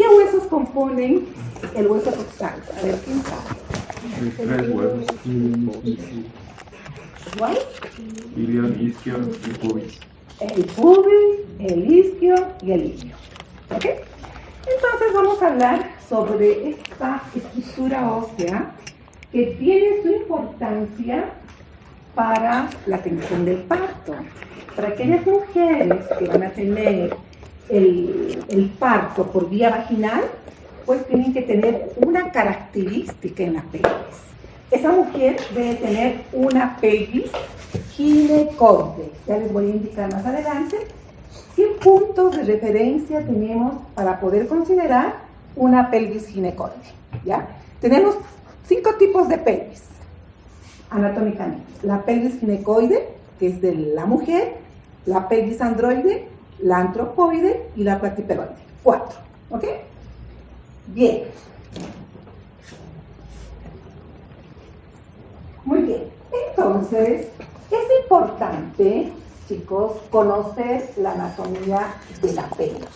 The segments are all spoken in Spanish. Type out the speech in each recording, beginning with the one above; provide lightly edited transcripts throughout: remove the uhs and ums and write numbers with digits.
¿Qué huesos componen el hueso coxal? A ver, ¿quién sabe? 3 huevos. ¿Cuál? Ilion, isquio y pubis. El pubis, el isquio y el ilio. ¿Ok? Entonces vamos a hablar sobre esta estructura ósea que tiene su importancia para la atención del parto. Para aquellas mujeres que van a tener el parto por vía vaginal, pues tienen que tener una característica en la pelvis. Esa mujer debe tener una pelvis ginecoide. Ya les voy a indicar más adelante qué puntos de referencia tenemos para poder considerar una pelvis ginecoide. ¿Ya? Tenemos 5 tipos de pelvis anatómicamente. La pelvis ginecoide, que es de la mujer, la pelvis androide, la antropoide y la platyperoide. 4. ¿Ok? Bien. Muy bien. Entonces, es importante, chicos, conocer la anatomía de la pelvis.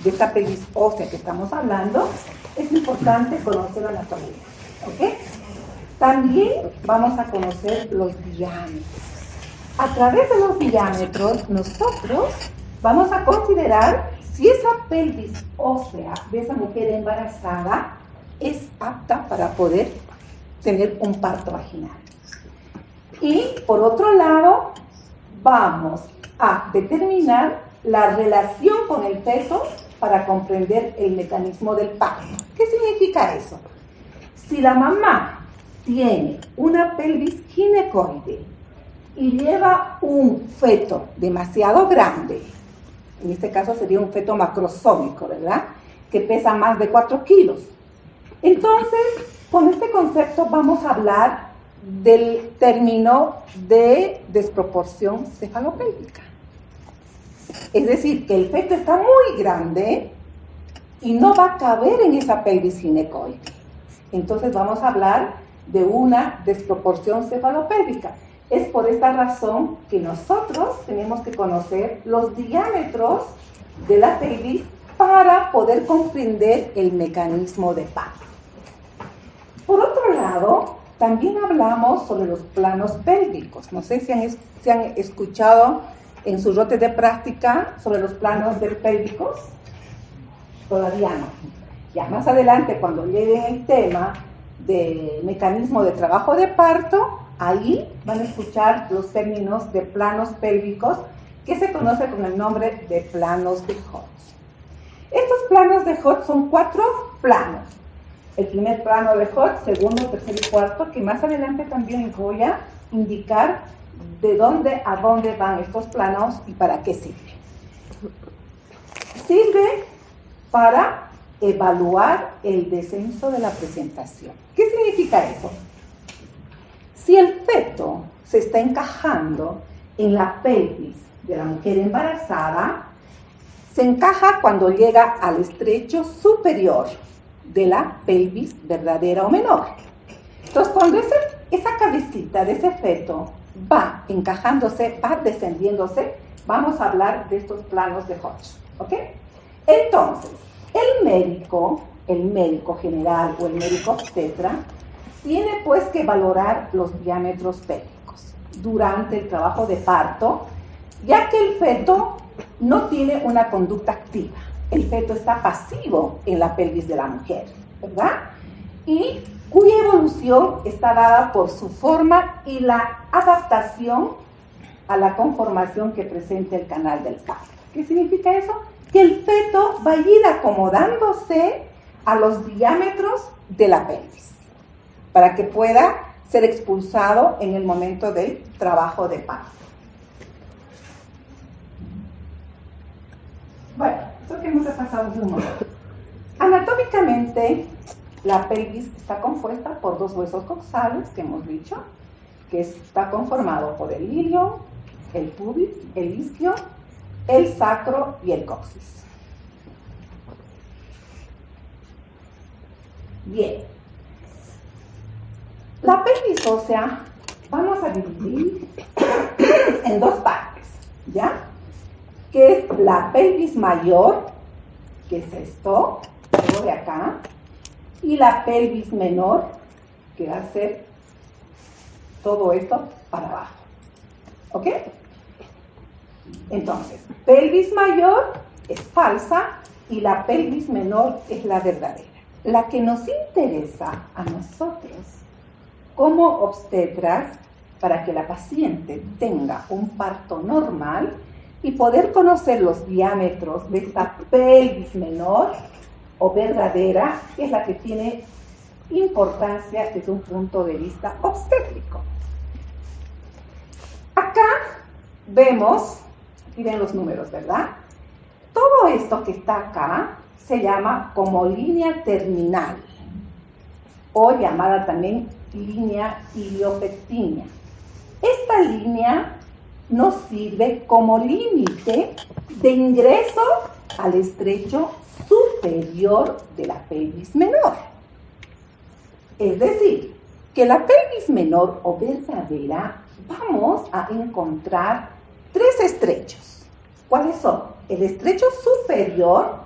De esta pelvis ósea que estamos hablando, es importante conocer la anatomía. ¿Ok? También vamos a conocer los diámetros. A través de los diámetros, nosotros vamos a considerar si esa pelvis ósea de esa mujer embarazada es apta para poder tener un parto vaginal. Y por otro lado, vamos a determinar la relación con el feto para comprender el mecanismo del parto. ¿Qué significa eso? Si la mamá tiene una pelvis ginecoide y lleva un feto demasiado grande, en este caso sería un feto macrosómico, ¿verdad? Que pesa más de 4 kilos. Entonces, con este concepto vamos a hablar del término de desproporción cefalopélvica. Es decir, que el feto está muy grande y no va a caber en esa pelvis ginecoide. Entonces vamos a hablar de una desproporción cefalopélvica. Es por esta razón que nosotros tenemos que conocer los diámetros de la pelvis para poder comprender el mecanismo de parto. Por otro lado, también hablamos sobre los planos pélvicos. No sé si han escuchado en su lote de práctica sobre los planos pélvicos. Todavía no. Ya más adelante, cuando lleguen el tema del mecanismo de trabajo de parto, ahí van a escuchar los términos de planos pélvicos que se conoce con el nombre de planos de Hodge. Estos planos de Hodge son 4 planos. El primer plano de Hodge, segundo, tercero y cuarto, que más adelante también voy a indicar de dónde a dónde van estos planos y para qué sirve. Sirve para evaluar el descenso de la presentación. ¿Qué significa eso? Si el feto se está encajando en la pelvis de la mujer embarazada, se encaja cuando llega al estrecho superior de la pelvis verdadera o menor. Entonces, cuando esa cabecita de ese feto va encajándose, va descendiéndose, vamos a hablar de estos planos de Hodge. ¿Ok? Entonces, el médico general o el médico obstetra tiene pues que valorar los diámetros pélvicos durante el trabajo de parto, ya que el feto no tiene una conducta activa. El feto está pasivo en la pelvis de la mujer, ¿verdad? Y cuya evolución está dada por su forma y la adaptación a la conformación que presenta el canal del parto. ¿Qué significa eso? Que el feto va a ir acomodándose a los diámetros de la pelvis para que pueda ser expulsado en el momento del trabajo de parto. Bueno, esto que hemos repasado de un modo. Anatómicamente, la pelvis está compuesta por 2 huesos coxales, que hemos dicho, que está conformado por el ilio, el pubis, el isquio, el sacro y el coxis. Bien. La pelvis ósea vamos a dividir en 2 partes, ¿ya? Que es la pelvis mayor, que es esto, algo de acá, y la pelvis menor, que va a ser todo esto para abajo. ¿Ok? Entonces, pelvis mayor es falsa y la pelvis menor es la verdadera. La que nos interesa a nosotros como obstetras para que la paciente tenga un parto normal y poder conocer los diámetros de esta pelvis menor o verdadera, es la que tiene importancia desde un punto de vista obstétrico. Acá vemos, aquí ven los números, ¿verdad? Todo esto que está acá se llama como línea terminal o llamada también línea iliopectínea. Esta línea nos sirve como límite de ingreso al estrecho superior de la pelvis menor. Es decir, que la pelvis menor o verdadera vamos a encontrar tres estrechos. ¿Cuáles son? El estrecho superior,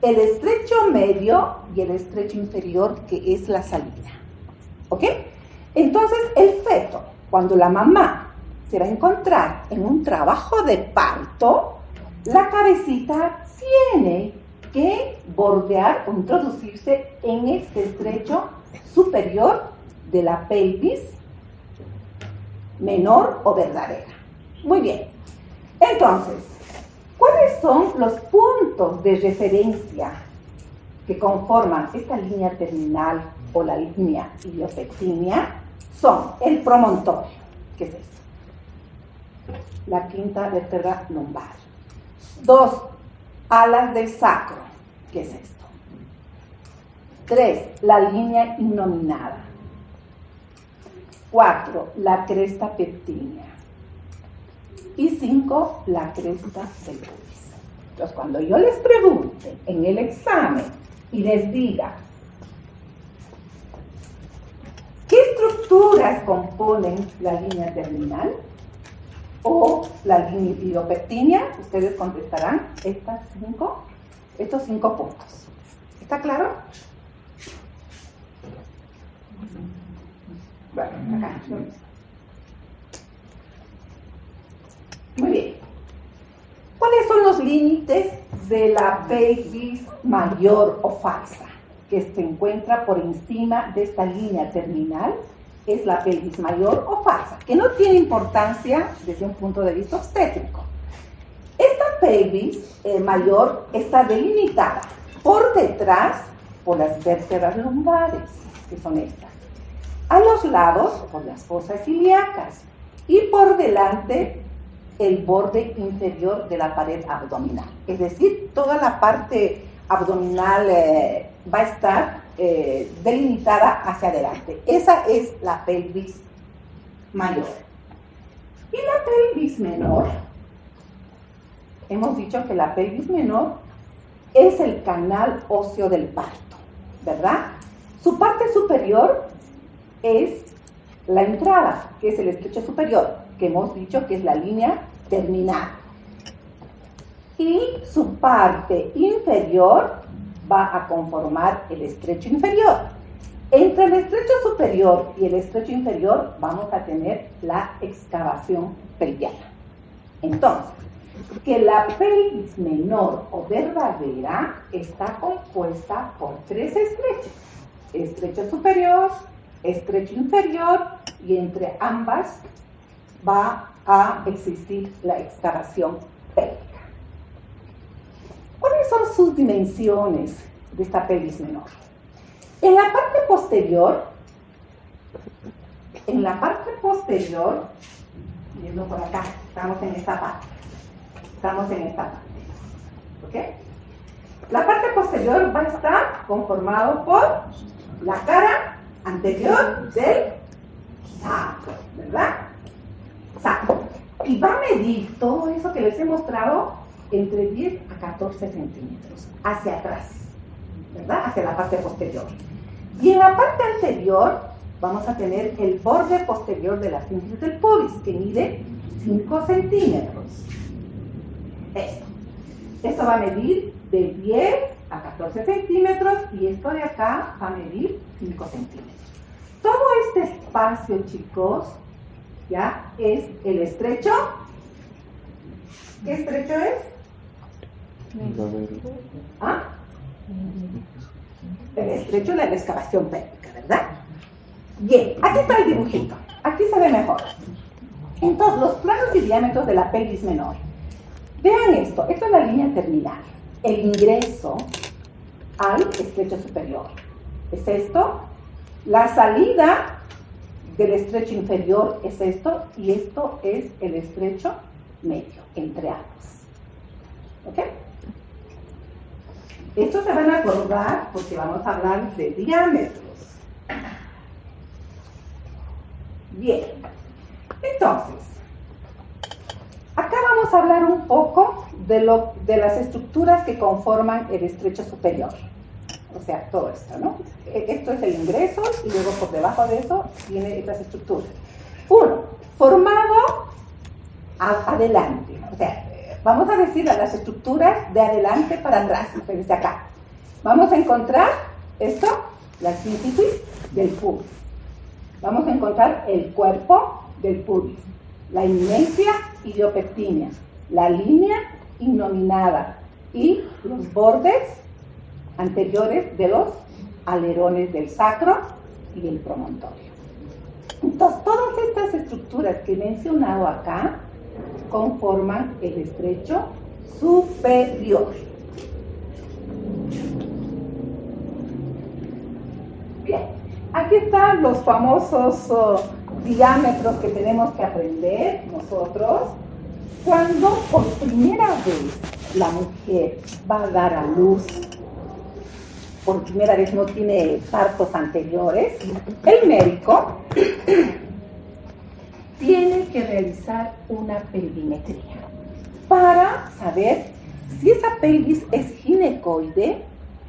el estrecho medio y el estrecho inferior, que es la salida. ¿Ok? Entonces, el feto, cuando la mamá se va a encontrar en un trabajo de parto, la cabecita tiene que bordear o introducirse en este estrecho superior de la pelvis menor o verdadera. Muy bien. Entonces, ¿cuáles son los puntos de referencia que conforman esta línea terminal o la línea iliopectínea? Son el promontorio, que es esto, la quinta vértebra lumbar. 2, alas del sacro, que es esto. 3, la línea innominada. 4, la cresta pectínea. Y 5, la cresta del pubis. Entonces, cuando yo les pregunte en el examen y les diga ¿qué estructuras componen la línea terminal o la línea iliopectínea? Ustedes contestarán estos 5 puntos. ¿Está claro? Bueno, acá. Muy bien. ¿Cuáles son los límites de la pelvis mayor o falsa, que se encuentra por encima de esta línea terminal? Es la pelvis mayor o falsa, que no tiene importancia desde un punto de vista obstétrico. Esta pelvis mayor está delimitada por detrás por las vértebras lumbares, que son estas. A los lados por las fosas ilíacas y por delante el borde inferior de la pared abdominal. Es decir, toda la parte abdominal va a estar delimitada hacia adelante. Esa es la pelvis mayor. Y la pelvis menor, hemos dicho que la pelvis menor es el canal óseo del parto, ¿verdad? Su parte superior es la entrada, que es el estrecho superior, que hemos dicho que es la línea terminal. Y su parte inferior va a conformar el estrecho inferior. Entre el estrecho superior y el estrecho inferior vamos a tener la excavación pelviana. Entonces, que la pelvis menor o verdadera está compuesta por 3 estrechos. Estrecho superior, estrecho inferior, y entre ambas va a existir la excavación pélvica. ¿Cuáles son sus dimensiones de esta pelvis menor? En la parte posterior, viendo por acá, estamos en esta parte, ¿ok? La parte posterior va a estar conformado por la cara anterior del sacro, ¿verdad? Sacro. Y va a medir todo eso que les he mostrado entre 10 a 14 centímetros hacia atrás, ¿verdad? Hacia la parte posterior. Y en la parte anterior vamos a tener el borde posterior de la síntesis del pubis, que mide 5 centímetros. Esto va a medir de 10 a 14 centímetros y esto de acá va a medir 5 centímetros. Todo este espacio, chicos, ya es el estrecho. ¿Qué estrecho es? ¿Ah? El estrecho de la excavación pélvica, ¿verdad? Bien, aquí está el dibujito. Aquí se ve mejor. Entonces, los planos y diámetros de la pelvis menor. Vean esto es la línea terminal. El ingreso al estrecho superior. ¿Es esto? La salida del estrecho inferior es esto, y esto es el estrecho medio, entre ambos. ¿Ok? Esto se van a acordar porque vamos a hablar de diámetros. Bien. Entonces, acá vamos a hablar un poco de las estructuras que conforman el estrecho superior. O sea, todo esto, ¿no? Esto es el ingreso y luego por debajo de eso tiene estas estructuras. Uno, formado adelante. O sea, vamos a decir las estructuras de adelante para atrás, desde acá. Vamos a encontrar esto, la sínfisis del pubis. Vamos a encontrar el cuerpo del pubis, la inmencia iliopectínea, la línea innominada y los bordes anteriores de los alerones del sacro y el promontorio. Entonces, todas estas estructuras que he mencionado acá conforman el estrecho superior. Bien, aquí están los famosos diámetros que tenemos que aprender nosotros. Cuando por primera vez la mujer va a dar a luz, por primera vez no tiene partos anteriores, el médico tiene que realizar una pelvimetría para saber si esa pelvis es ginecoide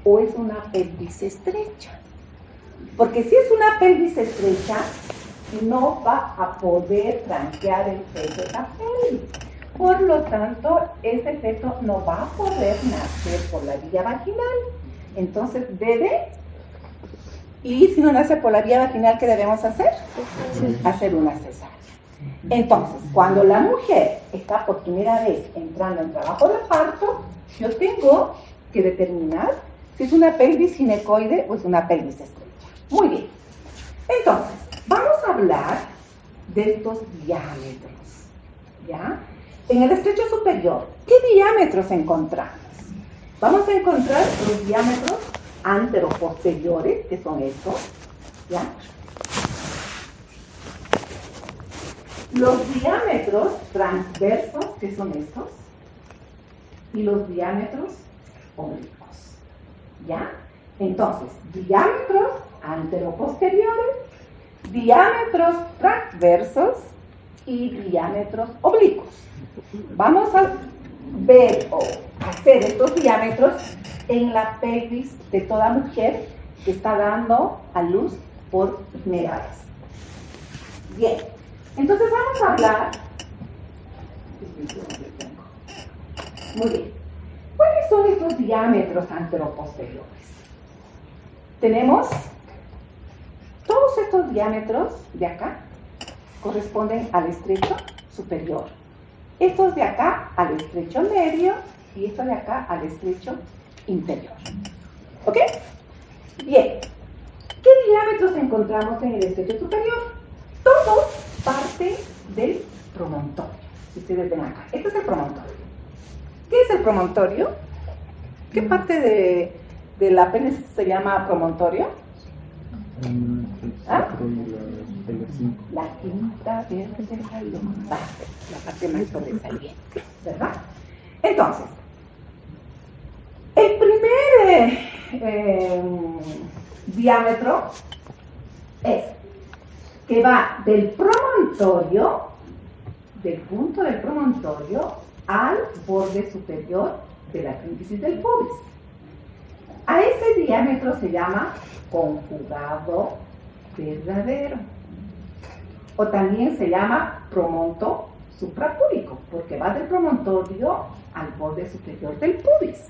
o es una pelvis estrecha. Porque si es una pelvis estrecha, no va a poder tranquear el feto de la pelvis. Por lo tanto, ese feto no va a poder nacer por la vía vaginal. Entonces debe, y si no nace por la vía vaginal, ¿qué debemos hacer? Hacer una cesárea. Entonces, cuando la mujer está por primera vez entrando en trabajo de parto, yo tengo que determinar si es una pelvis ginecoide o es una pelvis estrecha. Muy bien. Entonces, vamos a hablar de estos diámetros, ¿ya? En el estrecho superior, ¿qué diámetros encontramos? Vamos a encontrar los diámetros anteroposteriores, que son estos, ¿ya? Los diámetros transversos, que son estos, y los diámetros oblicuos, ¿ya? Entonces, diámetros anteroposteriores, diámetros transversos y diámetros oblicuos. Vamos a ver o hacer estos diámetros en la pelvis de toda mujer que está dando a luz por primera vez. Bien, entonces vamos a hablar. Muy bien. ¿Cuáles son estos diámetros anteroposteriores? Tenemos todos estos diámetros de acá corresponden al estrecho superior. Estos de acá al estrecho medio y estos de acá al estrecho inferior. ¿Ok? Bien. ¿Qué diámetros encontramos en el estrecho superior? Todos parten del promontorio. Si ustedes ven acá. Este es el promontorio. ¿Qué es el promontorio? ¿Qué parte de la pene se llama promontorio? ¿Ah? La quinta vértebra lumbar, la parte más sobresaliente, ¿verdad? Entonces, el primer diámetro es que va del promontorio, del punto del promontorio, al borde superior de la sínfisis del pubis. A ese diámetro se llama conjugado verdadero. O también se llama promonto suprapúbico, porque va del promontorio al borde superior del pubis.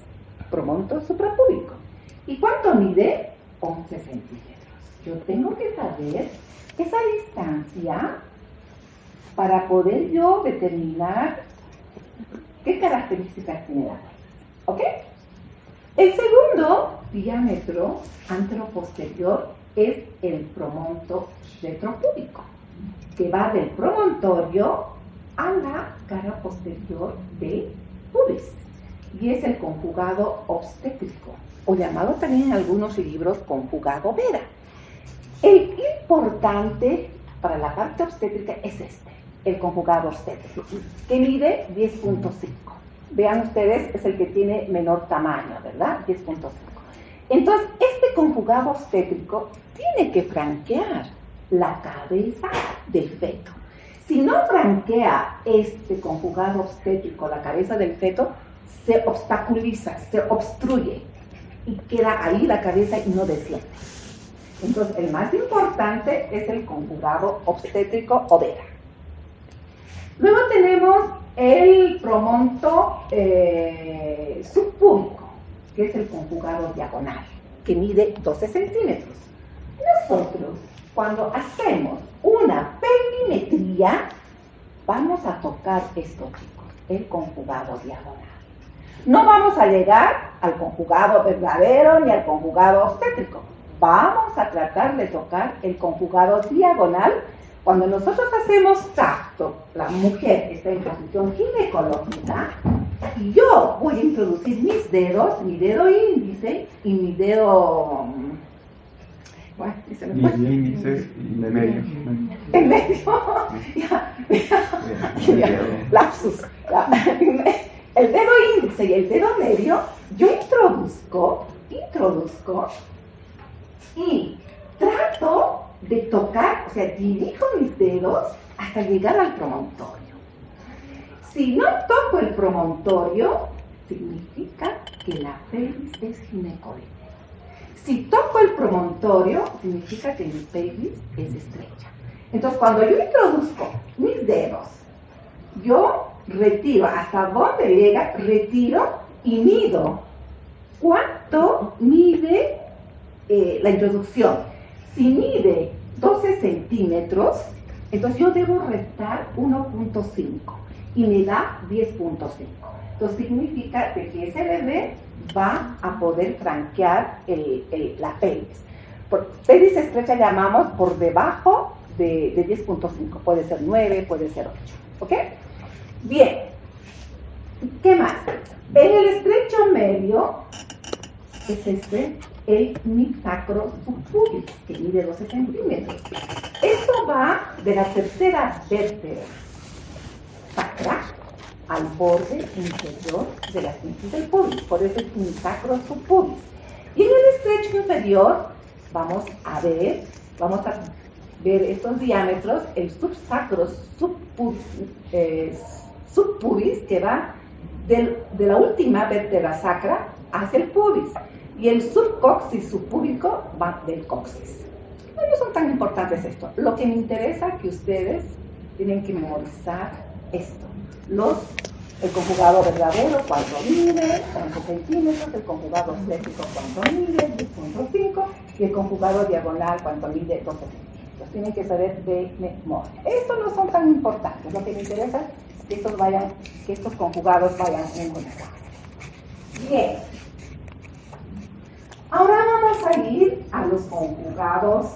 Promonto suprapúbico. ¿Cuánto mide? 11 centímetros. Yo tengo que saber esa distancia para poder yo determinar qué características tiene la pelvis. ¿Ok? El segundo diámetro anteroposterior es el promonto retropúbico, que va del promontorio a la cara posterior del pubis, y es el conjugado obstétrico, o llamado también en algunos libros conjugado vera. El importante para la parte obstétrica es este, el conjugado obstétrico, que mide 10.5. Vean ustedes, es el que tiene menor tamaño, ¿verdad? 10.5. Entonces, este conjugado obstétrico tiene que franquear la cabeza del feto. Si no franquea este conjugado obstétrico la cabeza del feto, se obstaculiza, se obstruye y queda ahí la cabeza y no desciende. Entonces, el más importante es el conjugado obstétrico o vera. Luego tenemos el promonto subpúbico, que es el conjugado diagonal, que mide 12 centímetros. Nosotros, cuando hacemos una pelvimetría, vamos a tocar esto, chicos, el conjugado diagonal. No vamos a llegar al conjugado verdadero ni al conjugado obstétrico. Vamos a tratar de tocar el conjugado diagonal. Cuando nosotros hacemos tacto, la mujer está en posición ginecológica y yo voy a introducir mis dedos, mi dedo índice y mi dedo... Bueno, índice y medio. En medio. Lapsus. El dedo índice y el dedo medio, yo introduzco y trato de tocar, o sea, dirijo mis dedos hasta llegar al promontorio. Si no toco el promontorio, significa que la pelvis es ginecoidea. Si toco el promontorio, significa que mi pelvis es estrecha. Entonces, cuando yo introduzco mis dedos, yo retiro hasta donde llega, retiro y mido. ¿Cuánto mide la introducción? Si mide 12 centímetros, entonces yo debo restar 1.5 y me da 10.5. Entonces significa que ese bebé va a poder franquear la pelvis. Pelvis estrecha llamamos por debajo de 10.5. Puede ser 9, puede ser 8. ¿Ok? Bien. ¿Qué más? En el estrecho medio es el mixacro subpúbico, que mide 12 centímetros. Esto va de la tercera vértebra sacra al borde inferior de la cintura del pubis, por eso es mixacro subpúbico. Y en el estrecho inferior vamos a ver estos diámetros, el subsacro subpubis, que va de la última vértebra sacra hacia el pubis, y el subcoxis subpúbico va del coxis. No son tan importantes esto. Lo que me interesa es que ustedes tienen que memorizar esto. El conjugado verdadero, cuánto mide, 11 centímetros, el conjugado obstétrico, cuánto mide, 10.5, y el conjugado diagonal, cuánto mide, 12 centímetros. Tienen que saber de memoria. Estos no son tan importantes. Lo que me interesa es que estos conjugados vayan memorizados. Bien. Ahora vamos a ir a los conjugados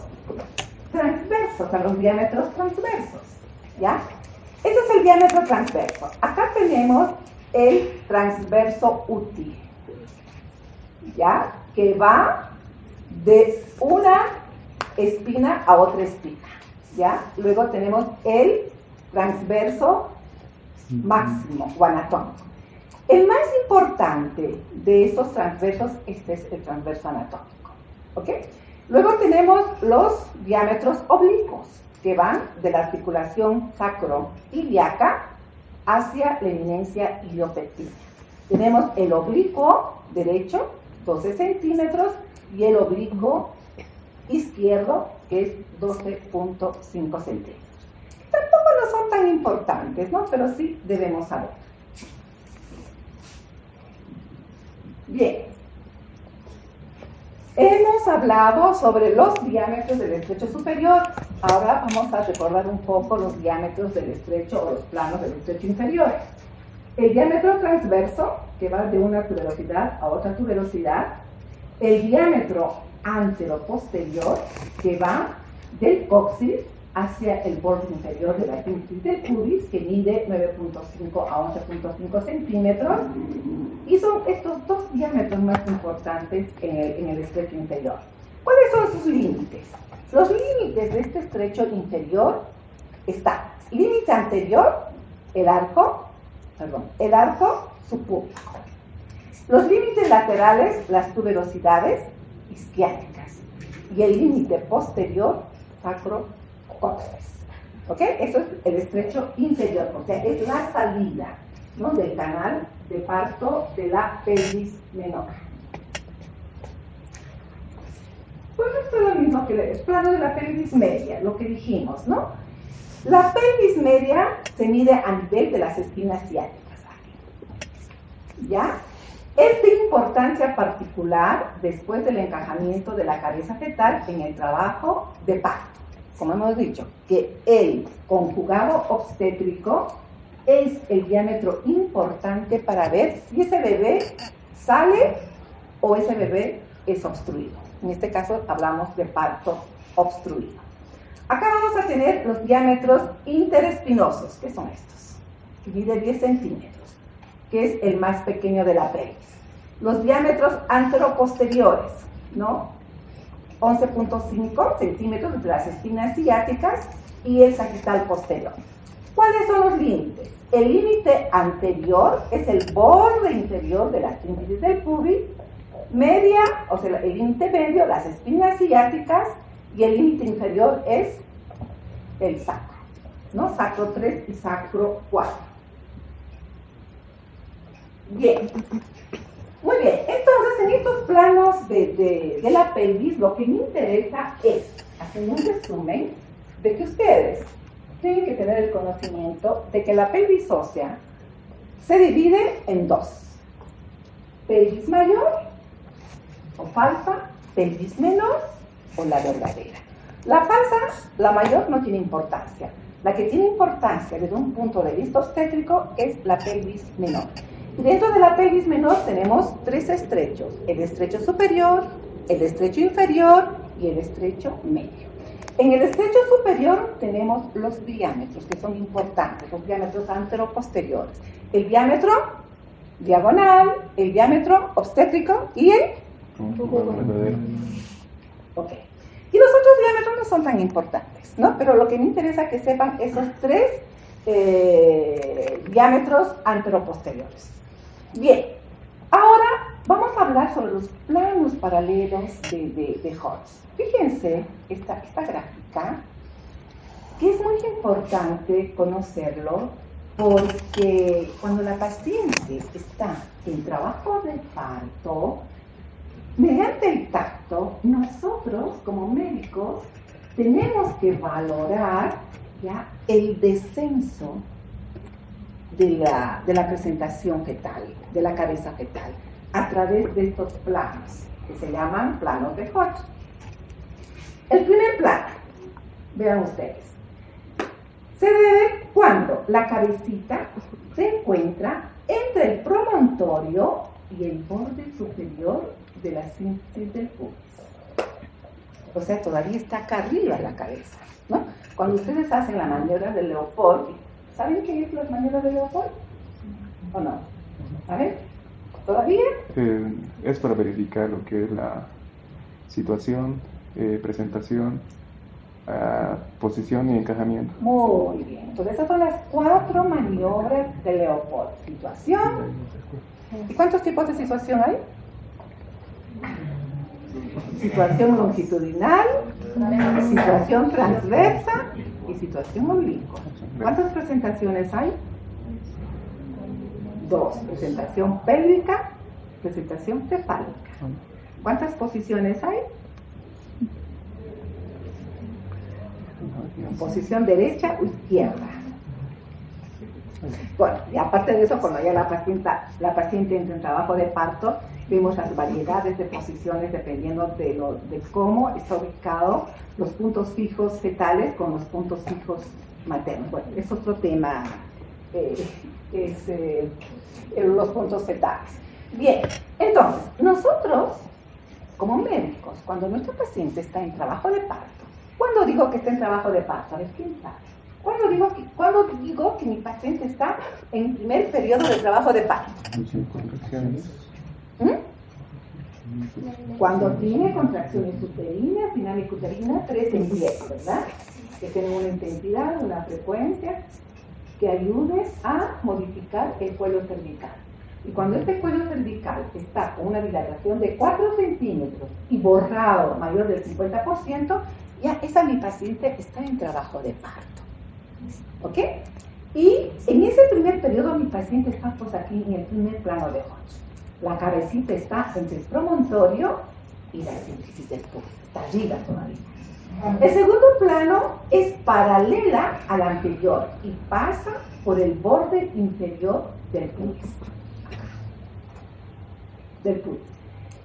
transversos, a los diámetros transversos, ¿ya? Este es el diámetro transverso. Acá tenemos el transverso útil, ¿ya? Que va de una espina a otra espina, ¿ya? Luego tenemos el transverso máximo o anatómico. El más importante de estos transversos, este es el transverso anatómico, ¿ok? Luego tenemos los diámetros oblicuos, que van de la articulación sacro-ilíaca hacia la eminencia iliopectina. Tenemos el oblicuo derecho, 12 centímetros, y el oblicuo izquierdo, que es 12.5 centímetros. Tampoco no son tan importantes, ¿no? Pero sí debemos saber. Bien. Hemos hablado sobre los diámetros del estrecho superior. Ahora vamos a recordar un poco los diámetros del estrecho o los planos del estrecho inferior. El diámetro transverso, que va de una tuberosidad a otra tuberosidad. El diámetro antero-posterior, que va del coxis hacia el borde inferior de la síntesis del pubis, que mide 9.5 a 11.5 centímetros, y son estos dos diámetros más importantes en el estrecho inferior. ¿Cuáles son sus límites? Los límites de este estrecho inferior están: límite anterior, el arco subpúbico. Los límites laterales, las tuberosidades isquiáticas. Y el límite posterior, sacro-coxis. ¿Ok? Eso es el estrecho inferior, o sea, es la salida, ¿no?, del canal de parto de la pelvis menor. Pues esto es lo mismo que el plano de la pelvis media, lo que dijimos, ¿no? La pelvis media se mide a nivel de las espinas ciáticas. ¿Ya? Es de importancia particular después del encajamiento de la cabeza fetal en el trabajo de parto. Como hemos dicho, que el conjugado obstétrico es el diámetro importante para ver si ese bebé sale o ese bebé es obstruido. En este caso hablamos de parto obstruido. Acá vamos a tener los diámetros interespinosos, que son estos, que mide 10 centímetros, que es el más pequeño de la pelvis. Los diámetros anteroposteriores, ¿no? 11.5 centímetros de las espinas ciáticas y el sagital posterior. ¿Cuáles son los límites? El límite anterior es el borde inferior de la síntesis del pubis, media, o sea, el límite medio, las espinas ciáticas, y el límite inferior es el sacro, ¿no? Sacro 3 y sacro 4. Bien. Muy bien, entonces en estos planos de la pelvis lo que me interesa es hacer un resumen de que ustedes tienen que tener el conocimiento de que la pelvis ósea se divide en dos: pelvis mayor o falsa, pelvis menor o la verdadera. La falsa, la mayor, no tiene importancia. La que tiene importancia desde un punto de vista obstétrico es la pelvis menor. Y dentro de la pelvis menor tenemos tres estrechos: el estrecho superior, el estrecho inferior y el estrecho medio. En el estrecho superior tenemos los diámetros, que son importantes, los diámetros anteroposteriores. El diámetro diagonal, el diámetro obstétrico y el... Ok. Y los otros diámetros no son tan importantes, ¿no? Pero lo que me interesa que sepan esos tres diámetros anteroposteriores. Bien, ahora vamos a hablar sobre los planos paralelos de Holtz. Fíjense esta gráfica, que es muy importante conocerlo, porque cuando la paciente está en trabajo de parto, mediante el tacto, nosotros como médicos tenemos que valorar ya el descenso de la presentación fetal, de la cabeza fetal, a través de estos planos, que se llaman planos de Holtz. El primer plano, vean ustedes, se debe cuando la cabecita se encuentra entre el promontorio y el borde superior de la síntesis del pubis. O sea, todavía está acá arriba la cabeza, ¿no? Cuando ustedes hacen la maniobra de Leopold, ¿saben qué es la maniobra de Leopold? ¿O no? A ver, ¿todavía? Es para verificar lo que es la situación, presentación, posición y encajamiento. Muy bien. Entonces esas son las 4 maniobras de Leopold. Situación. ¿Y cuántos tipos de situación hay? Situación longitudinal, situación transversa y situación oblicua. ¿Cuántas presentaciones hay? 2. Presentación pélvica, presentación cefálica. ¿Cuántas posiciones hay? Posición derecha o izquierda. Bueno, y aparte de eso, cuando ya la paciente entra en trabajo de parto, Vemos las variedades de posiciones dependiendo de cómo está ubicado los puntos fijos fetales con los puntos fijos maternos. Bueno, es otro tema, los puntos fetales. Bien, entonces, nosotros, como médicos, cuando nuestro paciente está en trabajo de parto, ¿cuándo digo que está en trabajo de parto? A ver, ¿quién sabe? ¿Cuándo digo que mi paciente está en primer periodo de trabajo de parto? Cuando tiene contracciones uterinas, dinámica uterina, 3 en 10, ¿verdad? Que tienen una intensidad, una frecuencia que ayude a modificar el cuello cervical. Y cuando este cuello cervical está con una dilatación de 4 centímetros y borrado mayor del 50%, ya mi paciente está en trabajo de parto. ¿Ok? Y en ese primer periodo mi paciente está pues aquí en el primer plano de Hodge. La cabecita está entre el promontorio y la síntesis del pubis, está arriba todavía. El segundo plano es paralela al anterior y pasa por el borde inferior del pubis.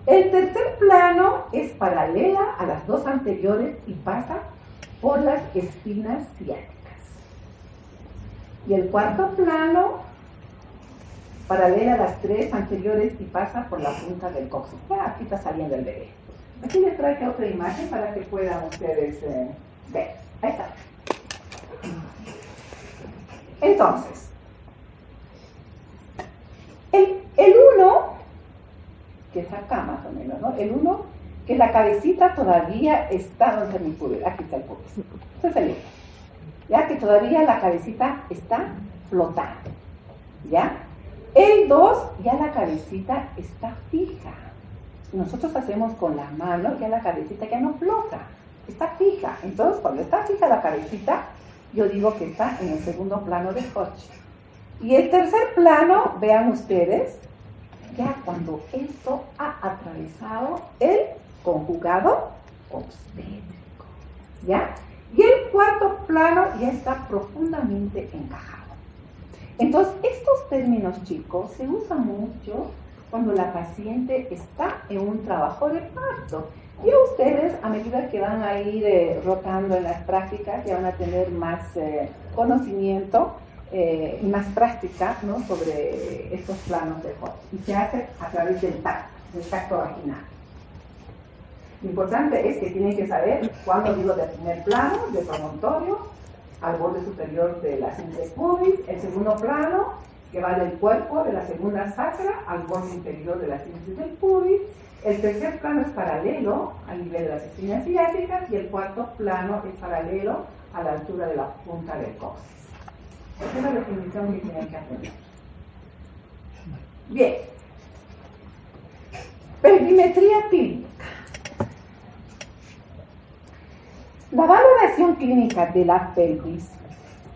El tercer plano es paralela a las 2 anteriores y pasa por las espinas ciáticas. Y el cuarto plano, paralela a las 3 anteriores y pasa por la punta del coxis. Ya aquí está saliendo el bebé. Aquí les traje otra imagen para que puedan ustedes ver. Ahí está. Entonces, el 1, que es acá más o menos, ¿no? El 1, que la cabecita todavía está donde mi pubis. Aquí está el pubis. Este es el 1. Ya que todavía la cabecita está flotando. ¿Ya? El 2, ya la cabecita está fija. Si nosotros hacemos con la mano, ya la cabecita ya no flota, está fija. Entonces, cuando está fija la cabecita, yo digo que está en el segundo plano de Hodge. Y el tercer plano, vean ustedes, ya cuando esto ha atravesado el conjugado obstétrico. ¿Ya? Y el cuarto plano ya está profundamente encajado. Entonces, estos términos, chicos, se usan mucho cuando la paciente está en un trabajo de parto. Y ustedes, a medida que van a ir rotando en las prácticas, ya van a tener más conocimiento y más práctica, ¿no?, sobre estos planos de Hodge. Y se hace a través del tacto vaginal. Lo importante es que tienen que saber cuándo digo del primer plano, del promontorio, al borde superior de la síntesis pubis, el segundo plano, que va del cuerpo de la segunda sacra al borde inferior de la síntesis del pubis, el tercer plano es paralelo al nivel de las espinas ciáticas y el cuarto plano es paralelo a la altura de la punta del coxis. Esa es la definición que tienen que aprender. Bien. Pelvimetría clínica. La valoración clínica de la pelvis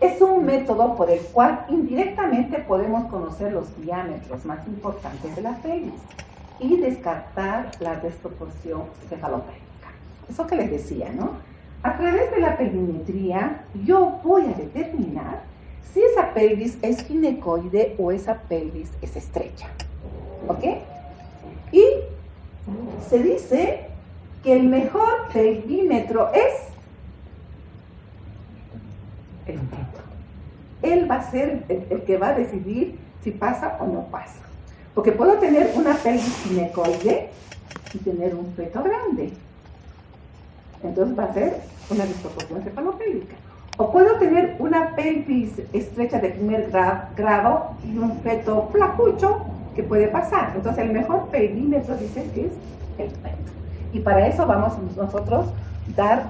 es un método por el cual indirectamente podemos conocer los diámetros más importantes de la pelvis y descartar la desproporción cefalopélvica. Eso que les decía, ¿no? A través de la pelvimetría yo voy a determinar si esa pelvis es ginecoide o esa pelvis es estrecha. ¿Ok? Y se dice que el mejor pelvímetro es el feto. Él va a ser el que va a decidir si pasa o no pasa. Porque puedo tener una pelvis ginecoide y tener un feto grande. Entonces va a ser una disproporción cefalopélvica. O puedo tener una pelvis estrecha de primer grado y un feto flacucho que puede pasar. Entonces el mejor pelvímetro, dicen, es el feto. Y para eso vamos nosotros a dar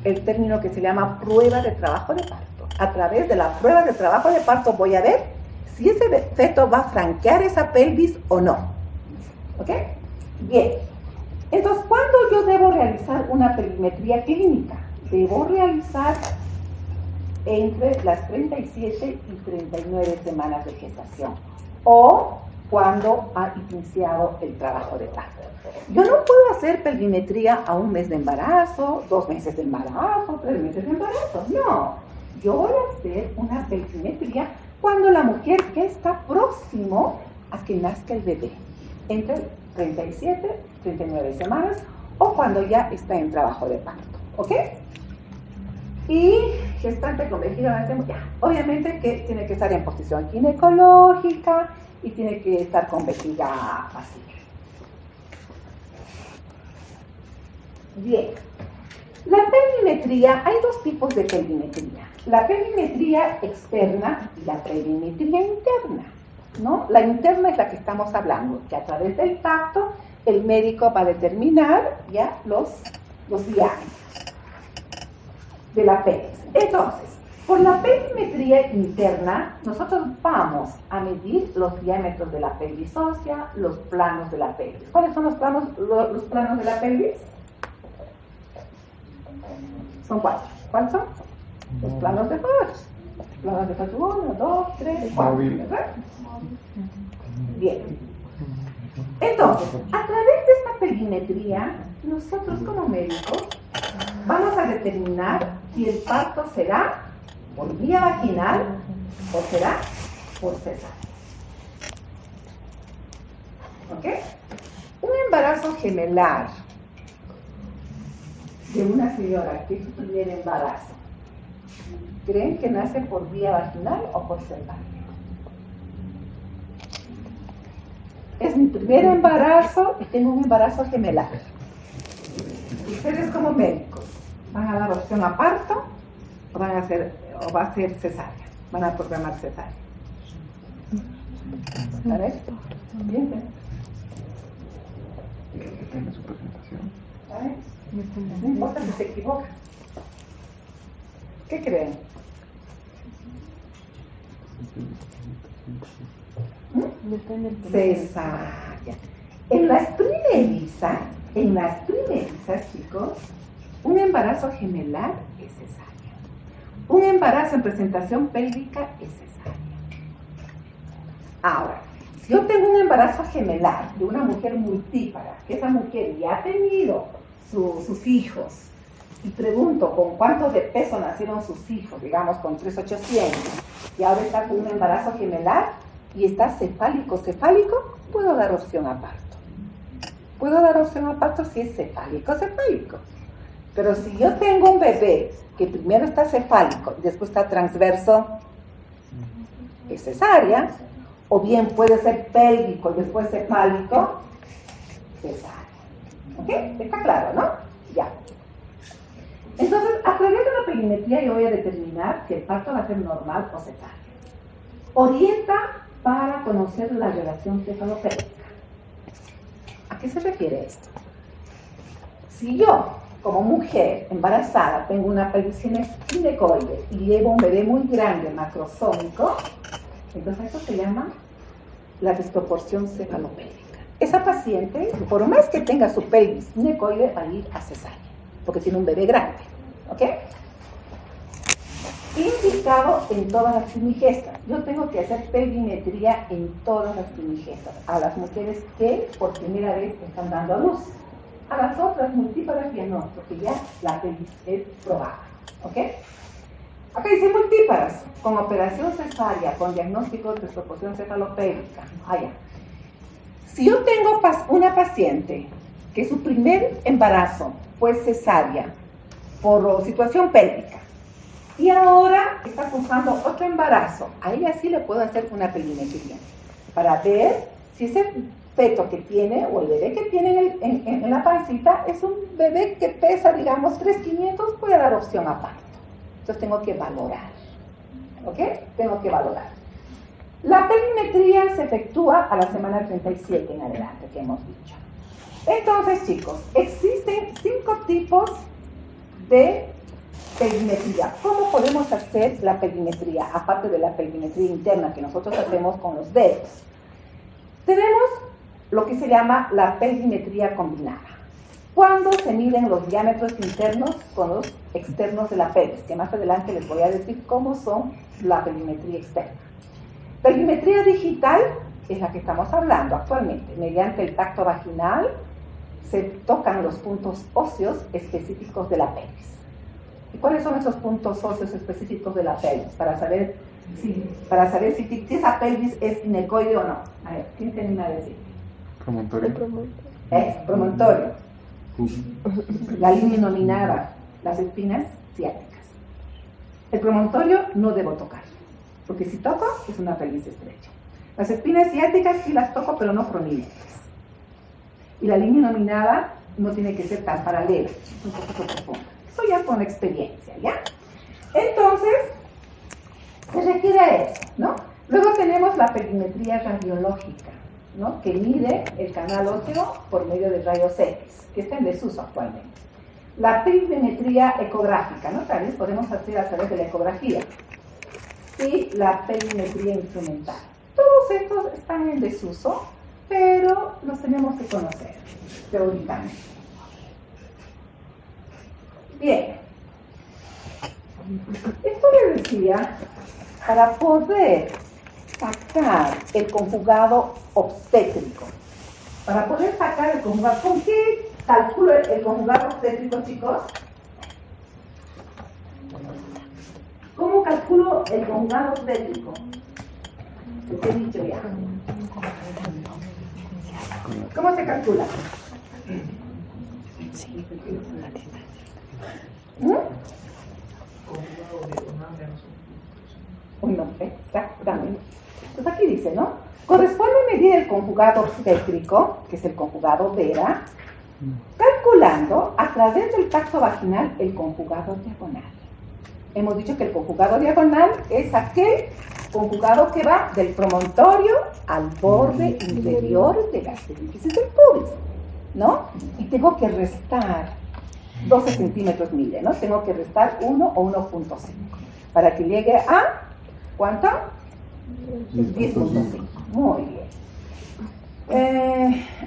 el término que se llama prueba de trabajo de parto. A través de la prueba de trabajo de parto voy a ver si ese feto va a franquear esa pelvis o no. ¿Ok? Bien. Entonces, ¿cuándo yo debo realizar una pelvimetría clínica? Debo realizar entre las 37 y 39 semanas de gestación o cuando ha iniciado el trabajo de parto. Yo no puedo hacer pelvimetría a 1 mes de embarazo, 2 meses de embarazo, 3 meses de embarazo. No, yo voy a hacer una pelvimetría cuando la mujer ya está próximo a que nazca el bebé, entre 37, 39 semanas o cuando ya está en trabajo de parto, ¿ok? Y gestante con vejiga, ya, obviamente que tiene que estar en posición ginecológica y tiene que estar con vejiga vacía. Bien, la pelvimetría, hay dos tipos de pelvimetría, la pelvimetría externa y la pelvimetría interna, ¿no? La interna es la que estamos hablando, que a través del tacto el médico va a determinar ya los diámetros de la pelvis. Entonces, por la pelvimetría interna, nosotros vamos a medir los diámetros de la pelvis ósea, los planos de la pelvis. ¿Cuáles son los planos de la pelvis? Son 4. ¿Cuáles son? Los planos de Hodge. Planos de Hodge 1, 2, 3, 4. ¿Verdad? Bien. Entonces, a través de esta pelvimetría, nosotros como médicos vamos a determinar si el parto será por vía vaginal o será por cesárea. ¿Ok? Un embarazo gemelar de una señora que es su primer embarazo, ¿creen que nace por vía vaginal o por cesárea? Es mi primer embarazo y tengo un embarazo gemelar. Ustedes como médicos van a dar opción a parto o va a ser cesárea, van a programar cesárea. ¿A ver? Bien. Depende de su presentación. ¿A ver? No importa si se equivoca. ¿Qué creen? Cesárea. En las primerizas, chicos, un embarazo gemelar es cesárea. Un embarazo en presentación pélvica es cesárea. Ahora, si yo tengo un embarazo gemelar de una mujer multípara, que esa mujer ya ha tenido sus hijos, y pregunto con cuánto de peso nacieron sus hijos, digamos con 3,800, y ahora está con un embarazo gemelar y está cefálico, puedo dar opción a parto. Puedo dar opción a parto si es cefálico. Pero si yo tengo un bebé que primero está cefálico y después está transverso, es cesárea, o bien puede ser pélvico y después cefálico, cesárea. ¿Ok? Está claro, ¿no? Ya. Entonces, a través de la pelvimetría yo voy a determinar si el parto va a ser normal o cesárea. Orienta para conocer la relación cefalopélvica. ¿A qué se refiere esto? Si yo, como mujer embarazada, tengo una pelvis ginecoide y llevo un bebé muy grande, macrosómico, entonces eso se llama la desproporción cefalopélvica. Esa paciente, por más que tenga su pelvis ginecoide, va a ir a cesárea, porque tiene un bebé grande. ¿Ok? Indicado en todas las primigestas. Yo tengo que hacer pelvimetría en todas las primigestas. A las mujeres que por primera vez están dando a luz. A las otras multíparas ya no, porque ya la pelvis es probada. ¿Ok? Acá dice multíparas, con operación cesárea, con diagnóstico de desproporción cefalopélvica. Allá. Si yo tengo una paciente que su primer embarazo fue cesárea por situación pélvica, y ahora está cursando otro embarazo, a ella sí le puedo hacer una pelvimetría para ver si ese feto que tiene o el bebé que tiene en la pancita es un bebé que pesa, digamos, 3,500, puede dar opción a parto. Entonces tengo que valorar. ¿Ok? Tengo que valorar. La pelvimetría se efectúa a la semana 37 en adelante, que hemos dicho. Entonces, chicos, existen 5 tipos de pelvimetría. ¿Cómo podemos hacer la pelvimetría? Aparte de la pelvimetría interna que nosotros hacemos con los dedos. Tenemos lo que se llama la pelvimetría combinada. Cuando se miden los diámetros internos con los externos de la pelvis, que más adelante les voy a decir cómo son la pelvimetría externa. Pelvimetría digital es la que estamos hablando actualmente. Mediante el tacto vaginal se tocan los puntos óseos específicos de la pelvis. ¿Y cuáles son esos puntos óseos específicos de la pelvis? Para saber si esa pelvis es ginecoide o no. A ver, ¿quién se anima a decir? Promontorio. Promontorio. La línea nominada, las espinas ciáticas. El promontorio no debo tocar, porque si toco es una pelvis estrecha. Las espinas ciáticas sí las toco, pero no prominentes. Y la línea nominada no tiene que ser tan paralela, es un poquito profunda. Eso ya con experiencia, ¿ya? Entonces, se requiere eso, ¿no? Luego tenemos la perimetría radiológica, ¿no? Que mide el canal óseo por medio de rayos X, que está en desuso actualmente. La perimetría ecográfica, ¿no? Tal vez podemos hacer a través de la ecografía. Y la perimetría instrumental. Todos estos están en desuso, pero los tenemos que conocer teóricamente. Bien. Esto les decía, para poder sacar el conjugado obstétrico. Para poder sacar el conjugado, ¿con qué calculo el conjugado obstétrico, chicos? ¿Cómo calculo el conjugado obstétrico? Les he dicho ya. ¿Cómo se calcula? No, exactamente. Entonces aquí dice, ¿no? Corresponde medir el conjugado obstétrico, que es el conjugado vera, calculando a través del tacto vaginal el conjugado diagonal. Hemos dicho que el conjugado diagonal es aquel conjugado que va del promontorio al borde inferior de las cervices del pubis, ¿no? Y tengo que restar 12 centímetros mide, ¿no? Tengo que restar 1 o 1.5 para que llegue a, ¿cuánto? 10.5. Muy bien.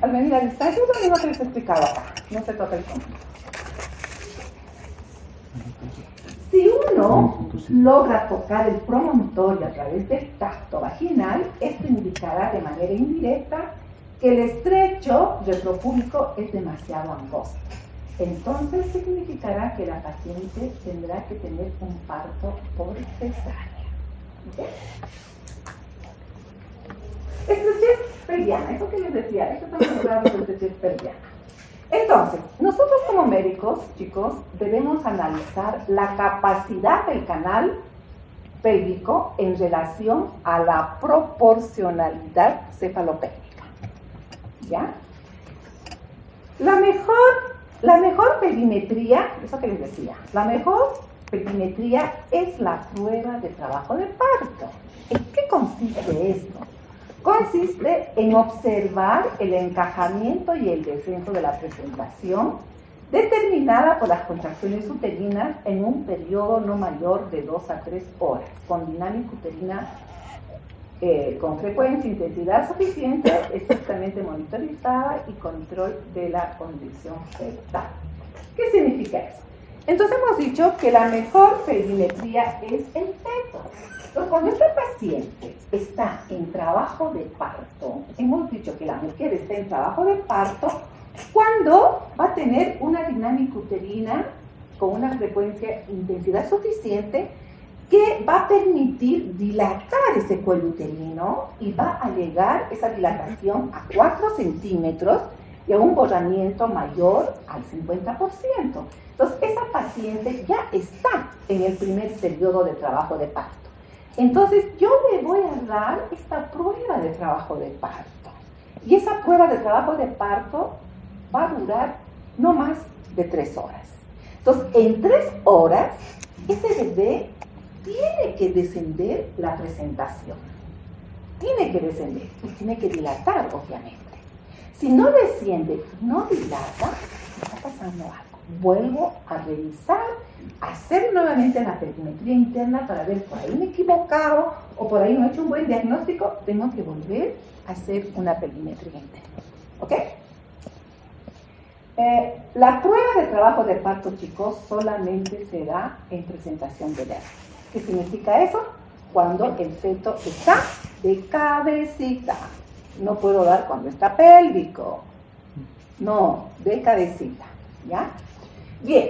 Al medir la distancia, es lo mismo que les he explicado acá. No se toca el conjunto. Si uno logra tocar el promontorio a través del tacto vaginal, esto indicará de manera indirecta que el estrecho retropúbico es demasiado angosto. Entonces significará que la paciente tendrá que tener un parto por cesárea. ¿Okay? Estrechez pelviana, eso que les decía, estos son los grados de estrechez pelviana. Entonces, nosotros como médicos, chicos, debemos analizar la capacidad del canal pélvico en relación a la proporcionalidad cefalopélvica. ¿Ya? La mejor perimetría, eso que les decía, la mejor perimetría es la prueba de trabajo de parto. ¿En qué consiste esto? Consiste en observar el encajamiento y el descenso de la presentación determinada por las contracciones uterinas en un periodo no mayor de 2 a 3 horas, con dinámica uterina con frecuencia e intensidad suficiente, estrictamente monitorizada y control de la condición fetal. ¿Qué significa eso? Entonces hemos dicho que la mejor perimetría es el feto. Entonces, cuando esta paciente está en trabajo de parto, hemos dicho que la mujer está en trabajo de parto cuando va a tener una dinámica uterina con una frecuencia e intensidad suficiente que va a permitir dilatar ese cuello uterino y va a llegar esa dilatación a 4 centímetros y a un borramiento mayor al 50%. Entonces, esa paciente ya está en el primer periodo de trabajo de parto. Entonces, yo le voy a dar esta prueba de trabajo de parto. Y esa prueba de trabajo de parto va a durar no más de 3 horas. Entonces, en 3 horas, ese bebé tiene que descender la presentación. Tiene que descender y tiene que dilatar, obviamente. Si no desciende, no dilata, está pasando algo. Vuelvo a revisar, hacer nuevamente la perimetría interna para ver por ahí me he equivocado o por ahí no he hecho un buen diagnóstico. Tengo que volver a hacer una perimetría interna. ¿Ok? La prueba de trabajo de parto, chicos, solamente se da en presentación de dermis. ¿Qué significa eso? Cuando el feto está de cabecita. No puedo dar cuando está pélvico. No, de cabecita. ¿Ya? Bien.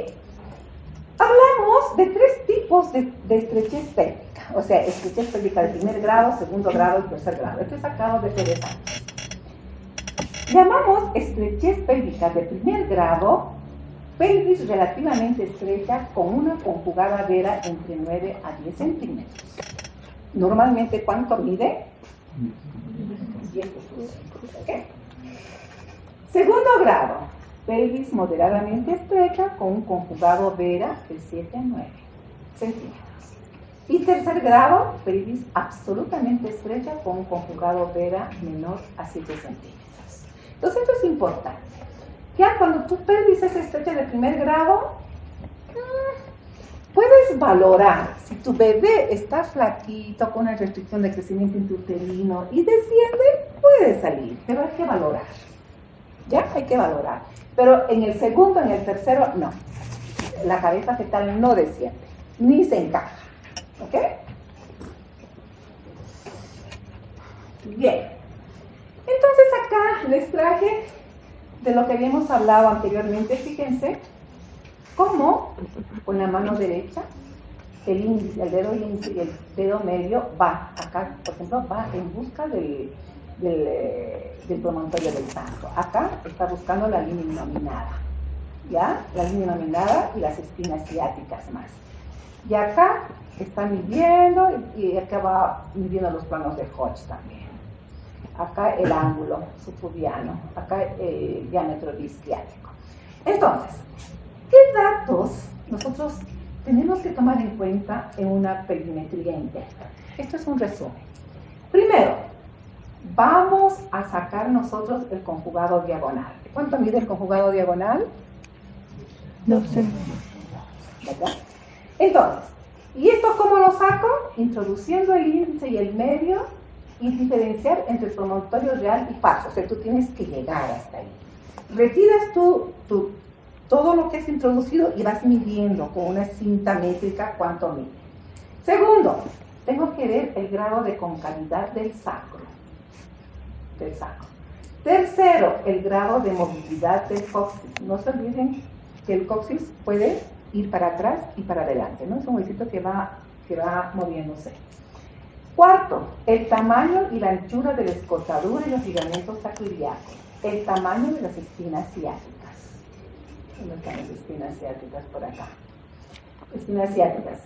Hablamos de 3 tipos de estrechez pélvica. O sea, estrechez pélvica de primer grado, segundo grado y tercer grado. Esto es sacado de PDSA. Llamamos estrechez pélvica de primer grado pelvis relativamente estrecha con una conjugada vera entre 9 a 10 centímetros. Normalmente, ¿cuánto mide? 10 centímetros. ¿Okay? Segundo grado, pelvis moderadamente estrecha con un conjugado vera de 7 a 9 centímetros. Y tercer grado, pelvis absolutamente estrecha con un conjugado vera menor a 7 centímetros. Entonces, esto es importante. Ya cuando tu pelvis es estrecha de primer grado, puedes valorar si tu bebé está flaquito con una restricción de crecimiento intrauterino y desciende, puede salir, pero hay que valorar. ¿Ya? Hay que valorar. Pero en el segundo, en el tercero, no. La cabeza fetal no desciende, ni se encaja. ¿Ok? Bien. Entonces acá les traje de lo que habíamos hablado anteriormente. Fíjense cómo con la mano derecha el índice, el dedo índice y el dedo medio va acá, por ejemplo, va en busca del promontorio del sacro. Acá está buscando la línea innominada, ¿ya? La línea innominada y las espinas ciáticas más. Y acá está midiendo y acá va midiendo los planos de Hodge también. Acá el ángulo subpubiano, acá el diámetro disquiático. Entonces, ¿qué datos nosotros tenemos que tomar en cuenta en una pelvimetría interna? Esto es un resumen. Primero, vamos a sacar nosotros el conjugado diagonal. ¿Cuánto mide el conjugado diagonal? 12. ¿Verdad? Entonces, ¿y esto cómo lo saco? Introduciendo el índice y el medio y diferenciar entre promontorio real y falso. O sea, tú tienes que llegar hasta ahí. Retiras todo lo que es introducido y vas midiendo con una cinta métrica cuánto mide. Segundo, tengo que ver el grado de concavidad del sacro. Tercero, el grado de movilidad del coxis. No se olviden que el coxis puede ir para atrás y para adelante, ¿no? Es un huesito que va moviéndose. Cuarto, el tamaño y la anchura de la escotadura y los ligamentos sacroiliacos. El tamaño de las espinas ciáticas. ¿Dónde están las espinas ciáticas? Por acá. Espinas ciáticas.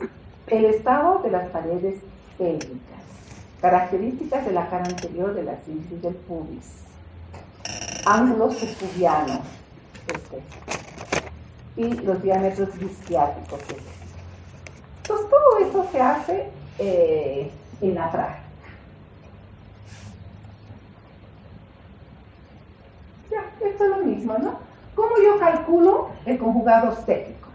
El estado de las paredes pélvicas. Características de la cara anterior de la sínfisis del pubis. Ángulo subpubiano. Y los diámetros disquiáticos. Entonces, todo esto se hace en la práctica. Ya, esto es lo mismo, ¿no? ¿Cómo yo calculo el conjugado obstétrico?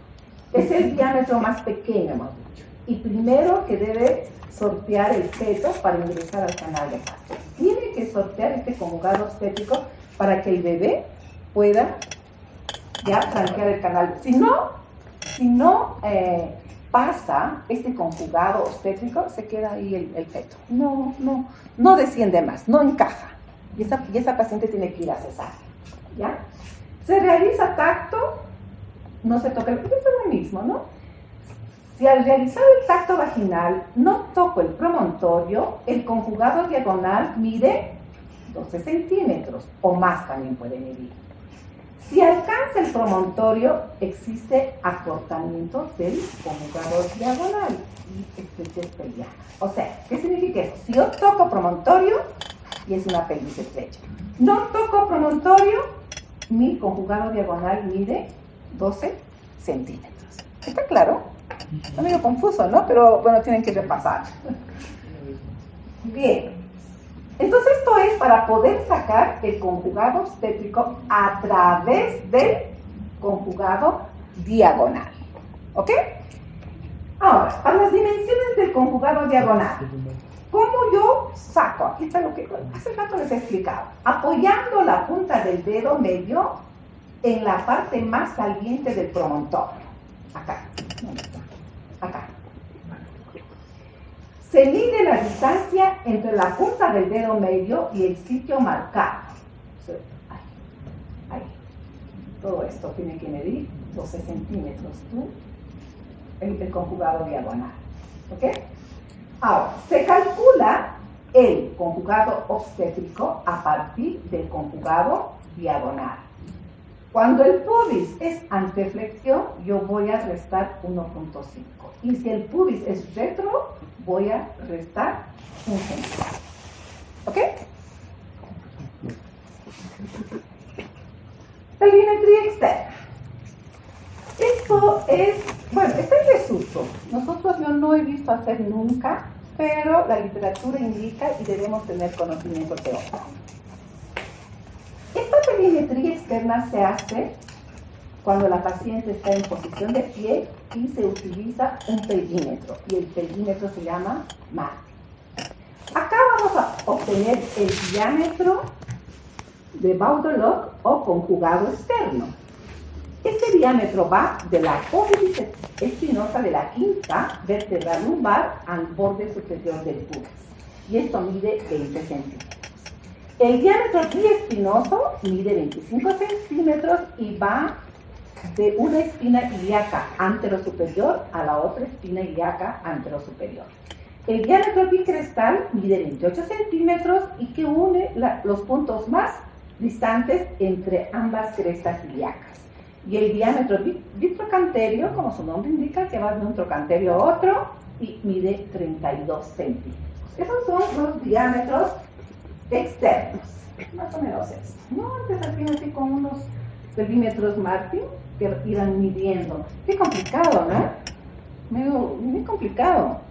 Es el diámetro más pequeño, hemos dicho. Y primero que debe sortear el feto para ingresar al canal de parto. Tiene que sortear este conjugado obstétrico para que el bebé pueda ya franquear el canal. Si no pasa este conjugado obstétrico, se queda ahí el feto. No desciende más, no encaja. Y esa paciente tiene que ir a cesárea. ¿Ya? Se realiza tacto, no se toca el feto, es lo mismo, ¿no? Si al realizar el tacto vaginal no toco el promontorio, el conjugado diagonal mide 12 centímetros o más también puede medir. Si alcanza el promontorio, existe acortamiento del conjugado diagonal y estrechez pelviana. O sea, ¿qué significa eso? Si yo toco promontorio, y es una pelvis estrecha. No toco promontorio, mi conjugado diagonal mide 12 centímetros. ¿Está claro? Está medio confuso, ¿no? Pero bueno, tienen que repasar. Bien. Entonces esto es para poder sacar el conjugado obstétrico a través del conjugado diagonal. ¿Ok? Ahora, para las dimensiones del conjugado diagonal, ¿cómo yo saco? Aquí está lo que hace rato les he explicado. Apoyando la punta del dedo medio en la parte más saliente del promontorio. Acá. ¿Dónde está? Acá. Se mide la distancia entre la punta del dedo medio y el sitio marcado. Ahí. Todo esto tiene que medir 12 centímetros. El conjugado diagonal. ¿Ok? Ahora, se calcula el conjugado obstétrico a partir del conjugado diagonal. Cuando el pubis es anteflexión, yo voy a restar 1.5. Y si el pubis es retro, voy a restar 1 centímetro. ¿Ok? Pelvimetría externa. Esto es, bueno, está en desuso. Nosotros yo no he visto hacer nunca, pero la literatura indica y debemos tener conocimiento teórico. Esta pelvimetría externa se hace cuando la paciente está en posición de pie y se utiliza un pelvímetro, y el pelvímetro se llama MAT. Acá vamos a obtener el diámetro de Baudelaire o conjugado externo. Este diámetro va de la apófisis espinosa de la quinta vértebra lumbar al borde superior del pubis, y esto mide 20 centímetros. El diámetro biespinoso mide 25 centímetros y va de una espina ilíaca anterosuperior a la otra espina ilíaca anterosuperior. El diámetro bicrestal mide 28 centímetros y que une los puntos más distantes entre ambas crestas ilíacas. Y el diámetro bitrocanterio, como su nombre indica, que va de un trocanterio a otro y mide 32 centímetros. Esos son los diámetros externos, más o menos eso. No, antes hacían así con unos pelvímetros Martin que iban midiendo. Qué complicado, ¿no? Muy complicado.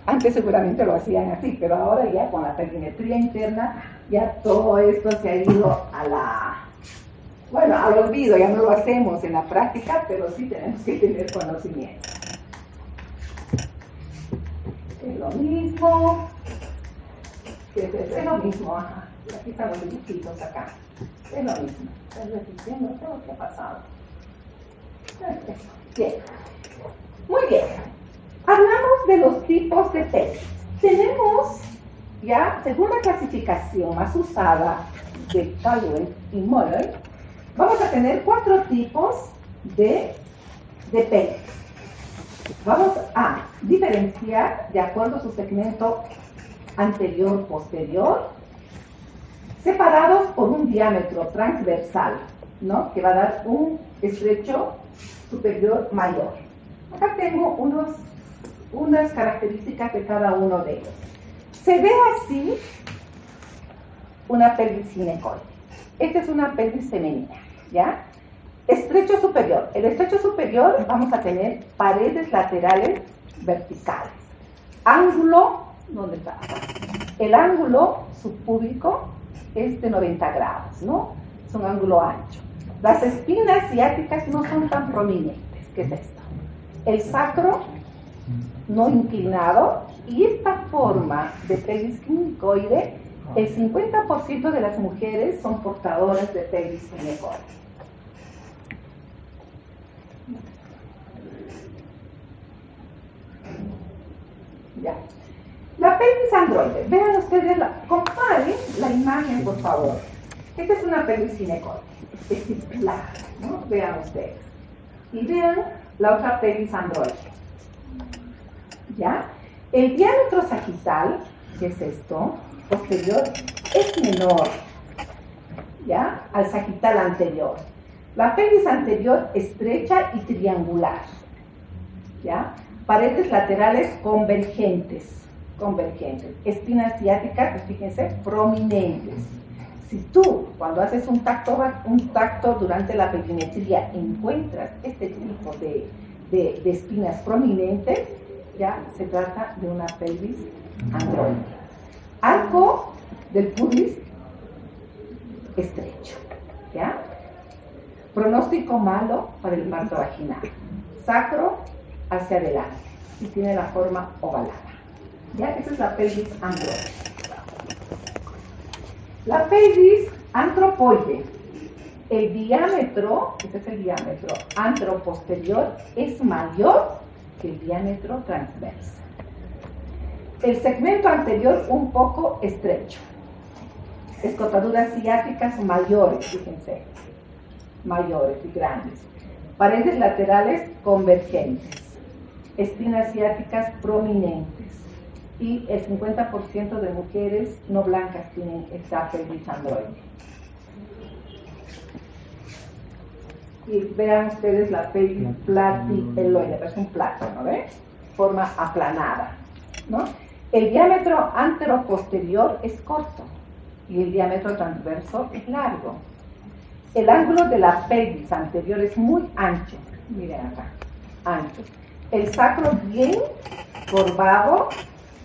Antes seguramente lo hacían así, pero ahora ya con la pelvimetría interna, ya todo esto se ha ido al olvido, ya no lo hacemos en la práctica, pero sí tenemos que tener conocimiento. Es lo mismo. Es lo mismo, ajá. Aquí están los dibujitos acá. Es lo mismo. Estoy repitiendo todo lo que ha pasado. Bien. Muy bien. Hablamos de los tipos de pelvis. Tenemos ya, según la clasificación más usada de Caldwell y Muller, vamos a tener 4 tipos de pelvis. Vamos a diferenciar de acuerdo a su segmento anterior-posterior, separados por un diámetro transversal, ¿no? Que va a dar un estrecho superior mayor. Acá tengo unas características de cada uno de ellos. Se ve así una pelvis ginecoide. Esta es una pelvis femenina, ¿ya? Estrecho superior. El estrecho superior vamos a tener paredes laterales verticales. Ángulo, ¿dónde está? El ángulo subpúbico es de 90 grados, ¿no? Es un ángulo ancho. Las espinas ciáticas no son tan prominentes. ¿Qué es esto? El sacro no inclinado, y esta forma de pelvis ginecoide, el 50% de las mujeres son portadoras de pelvis ginecoide. Ya. La pelvis androide. Vean ustedes, comparen la imagen, por favor. Esta es una pelvis ginecoide. Es circular, ¿no? Vean ustedes. Y vean la otra pelvis androide. ¿Ya? El diámetro sagital, que es esto, posterior, es menor, ¿ya? Al sagital anterior. La pelvis anterior estrecha y triangular, ¿ya? Paredes laterales convergentes. Espinas ciáticas, pues fíjense, prominentes. Si tú, cuando haces un tacto durante la pelvimetría, encuentras este tipo de espinas prominentes, ya se trata de una pelvis androide. Arco del pubis estrecho, ¿ya? Pronóstico malo para el parto vaginal. Sacro hacia adelante y tiene la forma ovalada. ¿Ya? Esa es la pelvis androide. La pelvis antropoide. El diámetro, este es el diámetro anteroposterior, es mayor que el diámetro transverso. El segmento anterior un poco estrecho. Escotaduras ciáticas mayores, fíjense, mayores y grandes. Paredes laterales convergentes. Espinas ciáticas prominentes. Y el 50% de mujeres no blancas tienen esta pelvis androide. y vean ustedes la pelvis platieloide, es un plato, ¿no ven? Forma aplanada, ¿no? El diámetro anteroposterior es corto y el diámetro transverso es largo. El ángulo de la pelvis anterior es muy ancho, miren acá, ancho. El sacro bien curvado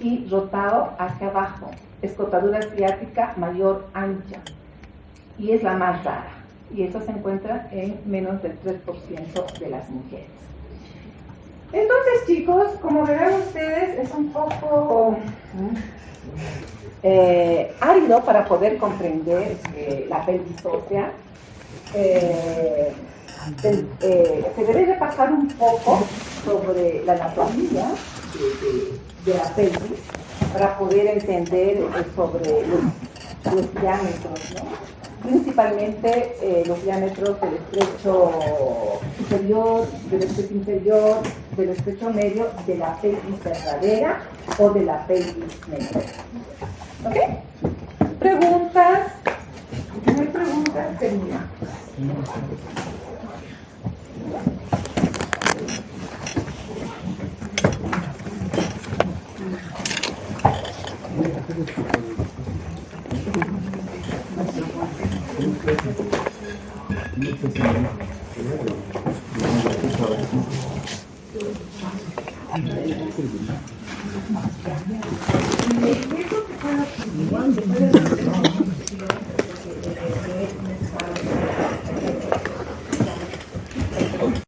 y rotado hacia abajo. Escotadura ciática mayor ancha y es la más rara. Y eso se encuentra en menos del 3% de las mujeres. Entonces, chicos, como verán ustedes, es un poco árido para poder comprender la pelvis ósea. Se debe de pasar un poco sobre la anatomía de la pelvis para poder entender sobre los diámetros, ¿no? Principalmente los diámetros del estrecho superior, del estrecho inferior, del estrecho medio, de la pelvis verdadera o de la pelvis menor. ¿Ok? ¿Preguntas? Si no hay preguntas, termina.